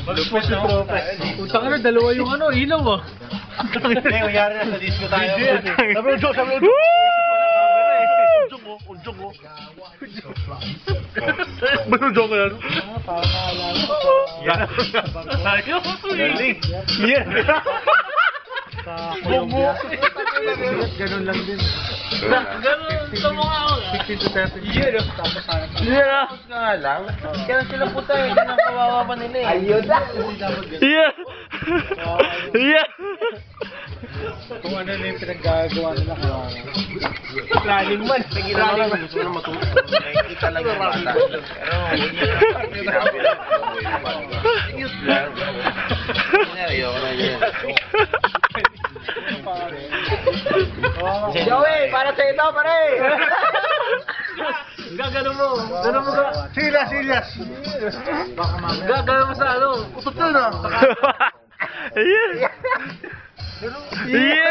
Malupit si Prope. Utang na, dalawa yung ano, ilaw ah. Hindi, mayari na sa disco tayo. Sabi mo, Joe, sabi mo, Udyong mo. Ba't yung joke yan? Galing. Yan. Ganun lang din. Ganun sa mukha ako. 16 to 30. Yan ah. Nga lang. Kaya sila puta eh. Yan ang kawawa pa nila eh. Ayun na. Yeah. Yeah. Kung ano na yung pinaggagawa nila kawawa. Planning man. Planning man. Gusto mo na matuto. Nakikita lang yung bata. Pero yun yung ayoko na yan. Joey, para sa ito, pare! Gagano mo ka. Silas. Gagano mo sa ano. Utot yun ah. Yeah. Yeah.